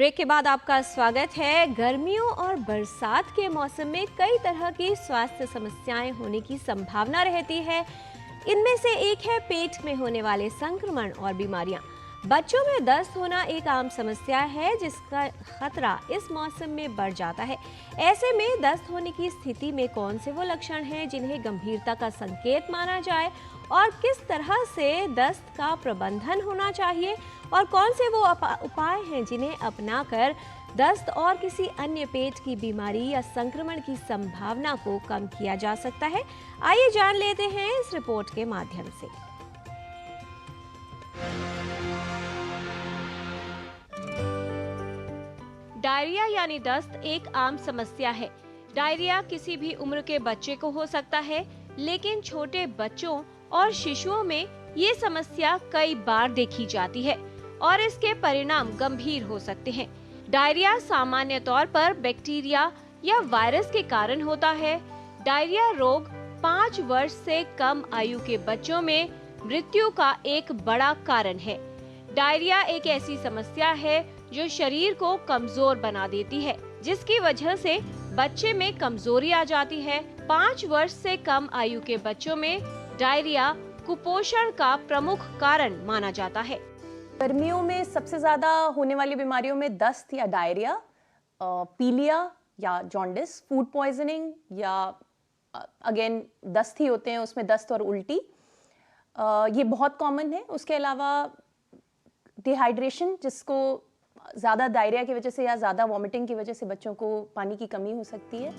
Break के बाद आपका स्वागत है। गर्मियों और बरसात के मौसम में कई तरह की स्वास्थ्य समस्याएं होने की संभावना रहती है। इनमें से एक है पेट में होने वाले संक्रमण और बीमारियां। बच्चों में दस्त होना एक आम समस्या है जिसका खतरा इस मौसम में बढ़ जाता है। ऐसे में दस्त होने की स्थिति में कौन से वो लक्षण हैं जिन्हें गंभीरता का संकेत माना जाए और किस तरह से दस्त का प्रबंधन होना चाहिए और कौन से वो उपाय हैं जिन्हें अपनाकर दस्त और किसी अन्य पेट की बीमारी या संक्रमण की संभावना को कम किया जा सकता है। आइए जान लेते हैं इस रिपोर्ट के माध्यम से। डायरिया यानी दस्त एक आम समस्या है। डायरिया किसी भी उम्र के बच्चे को हो सकता है, लेकिन छोटे बच्चों और शिशुओं में ये समस्या कई बार देखी जाती है और इसके परिणाम गंभीर हो सकते हैं। डायरिया सामान्य तौर पर बैक्टीरिया या वायरस के कारण होता है। डायरिया रोग 5 वर्ष से कम आयु के बच्चों में मृत्यु का एक बड़ा कारण है। डायरिया एक ऐसी समस्या है जो शरीर को कमजोर बना देती है, जिसकी वजह से बच्चे में कमजोरी आ जाती है। 5 वर्ष से कम आयु के बच्चों में डायरिया कुपोषण का प्रमुख कारण माना जाता है। गर्मियों में सबसे ज्यादा होने वाली बीमारियों में दस्त या डायरिया, पीलिया या जॉन्डिस, फूड पॉइजनिंग या अगेन दस्त ही होते हैं, उसमें दस्त और उल्टी, ये बहुत कॉमन है। उसके अलावा डिहाइड्रेशन, जिसको ज़्यादा डायरिया की वजह से या ज़्यादा वॉमिटिंग की वजह से बच्चों को पानी की कमी हो सकती है।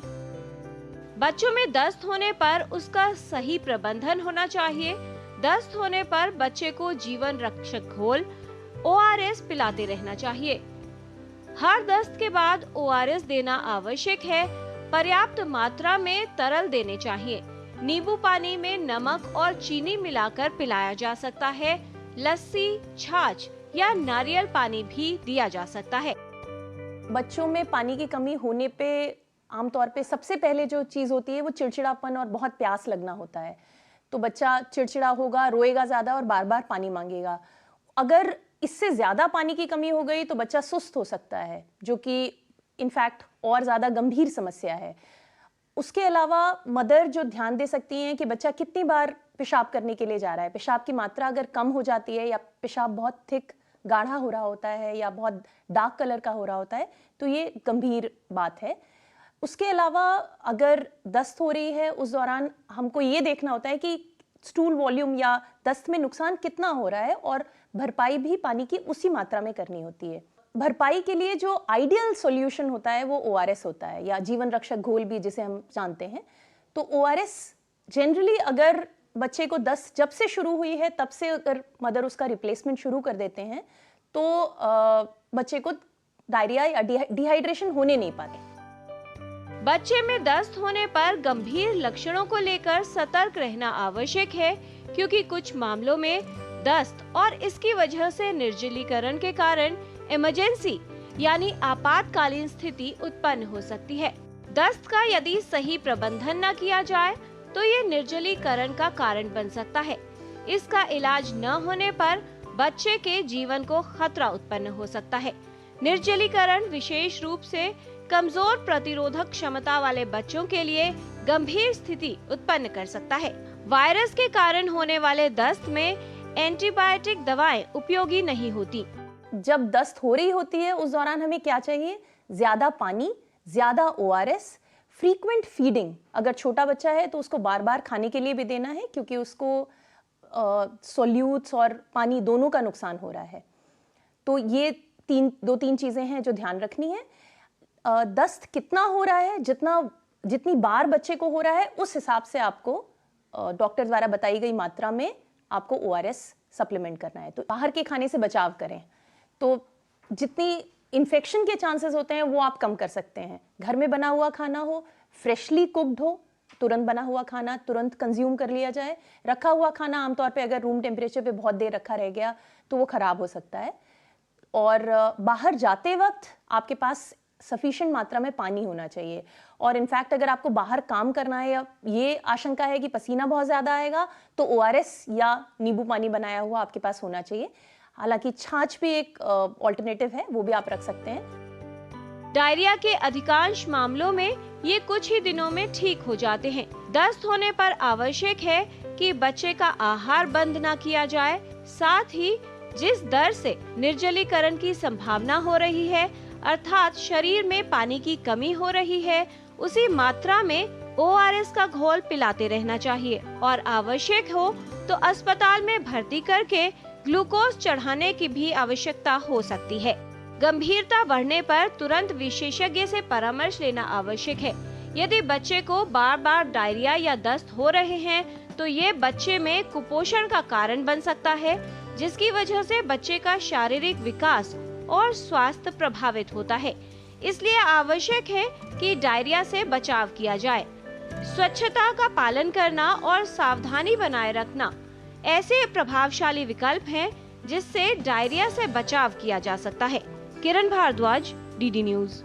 बच्चों में दस्त होने पर उसका सही प्रबंधन होना चाहिए। दस्त होने पर बच्चे को जीवन रक्षक घोल ORS पिलाते रहना चाहिए। हर दस्त के बाद ORS देना आवश्यक है। पर्याप्त मात्रा में तरल देने चाहिए। नींबू पानी में नमक और चीनी मिलाकर पिलाया जा सकता है। लस्सी, छाछ या नारियल पानी भी दिया जा सकता है। बच्चों में पानी की कमी होने पे आमतौर पे सबसे पहले जो चीज़ होती है वो चिड़चिड़ापन और बहुत प्यास लगना होता है। तो बच्चा चिड़चिड़ा होगा, रोएगा ज़्यादा और बार बार पानी मांगेगा। अगर इससे ज़्यादा पानी की कमी हो गई तो बच्चा सुस्त हो सकता है, जो कि इनफैक्ट और ज़्यादा गंभीर समस्या है। उसके अलावा मदर जो ध्यान दे सकती हैं कि बच्चा कितनी बार पेशाब करने के लिए जा रहा है। पेशाब की मात्रा अगर कम हो जाती है या पेशाब बहुत थिक गाढ़ा हो रहा होता है या बहुत डार्क कलर का हो रहा होता है तो ये गंभीर बात है। उसके अलावा अगर दस्त हो रही है उस दौरान हमको ये देखना होता है कि स्टूल वॉल्यूम या दस्त में नुकसान कितना हो रहा है और भरपाई भी पानी की उसी मात्रा में करनी होती है। भरपाई के लिए जो आइडियल सॉल्यूशन होता है वो ORS होता है, या जीवन रक्षक घोल भी जिसे हम जानते हैं। तो ORS जनरली अगर बच्चे को दस्त जब से शुरू हुई है तब से अगर मदर उसका रिप्लेसमेंट शुरू कर देते हैं तो बच्चे को डायरिया या डिहाइड्रेशन होने नहीं पाते। बच्चे में दस्त होने पर गंभीर लक्षणों को लेकर सतर्क रहना आवश्यक है, क्योंकि कुछ मामलों में दस्त और इसकी वजह से निर्जलीकरण के कारण इमरजेंसी यानी आपातकालीन स्थिति उत्पन्न हो सकती है। दस्त का यदि सही प्रबंधन न किया जाए तो ये निर्जलीकरण का कारण बन सकता है। इसका इलाज न होने पर बच्चे के जीवन को खतरा उत्पन्न हो सकता है। निर्जलीकरण विशेष रूप से कमजोर प्रतिरोधक क्षमता वाले बच्चों के लिए गंभीर स्थिति उत्पन्न कर सकता है। वायरस के कारण होने वाले दस्त में एंटीबायोटिक दवाएं उपयोगी नहीं होती। जब दस्त हो रही होती है उस दौरान हमें क्या चाहिए? ज्यादा पानी, ज्यादा ORS, फ्रीक्वेंट फीडिंग। अगर छोटा बच्चा है तो उसको बार बार खाने के लिए भी देना है, क्योंकि उसको सोल्यूट्स और पानी दोनों का नुकसान हो रहा है। तो ये दो तीन चीजें हैं जो ध्यान रखनी है। दस्त कितना हो रहा है, जितनी बार बच्चे को हो रहा है उस हिसाब से आपको डॉक्टर द्वारा बताई गई मात्रा में आपको ORS सप्लीमेंट करना है। तो बाहर के खाने से बचाव करें। तो जितनी इन्फेक्शन के चांसेस होते हैं वो आप कम कर सकते हैं। घर में बना हुआ खाना हो, फ्रेशली कुक्ड हो, तुरंत बना हुआ खाना तुरंत कंज्यूम कर लिया जाए। रखा हुआ खाना आमतौर पे अगर रूम टेम्परेचर पे बहुत देर रखा रह गया तो वो खराब हो सकता है। और बाहर जाते वक्त आपके पास सफिशिएंट मात्रा में पानी होना चाहिए। और इनफैक्ट अगर आपको बाहर काम करना है या ये आशंका है कि पसीना बहुत ज़्यादा आएगा तो ORS या नींबू पानी बनाया हुआ आपके पास होना चाहिए। हालांकि छाछ भी एक ऑल्टरनेटिव है, वो भी आप रख सकते हैं। डायरिया के अधिकांश मामलों में ये कुछ ही दिनों में ठीक हो जाते हैं। दस्त होने पर आवश्यक है कि बच्चे का आहार बंद न किया जाए। साथ ही जिस दर से निर्जलीकरण की संभावना हो रही है, अर्थात शरीर में पानी की कमी हो रही है, उसी मात्रा में ORS का घोल पिलाते रहना चाहिए और आवश्यक हो तो अस्पताल में भर्ती करके ग्लूकोज चढ़ाने की भी आवश्यकता हो सकती है। गंभीरता बढ़ने पर तुरंत विशेषज्ञ से परामर्श लेना आवश्यक है। यदि बच्चे को बार बार डायरिया या दस्त हो रहे हैं तो ये बच्चे में कुपोषण का कारण बन सकता है, जिसकी वजह से बच्चे का शारीरिक विकास और स्वास्थ्य प्रभावित होता है। इसलिए आवश्यक है कि डायरिया से बचाव किया जाए। स्वच्छता का पालन करना और सावधानी बनाए रखना ऐसे प्रभावशाली विकल्प हैं जिससे डायरिया से बचाव किया जा सकता है। किरण भारद्वाज, DD न्यूज़।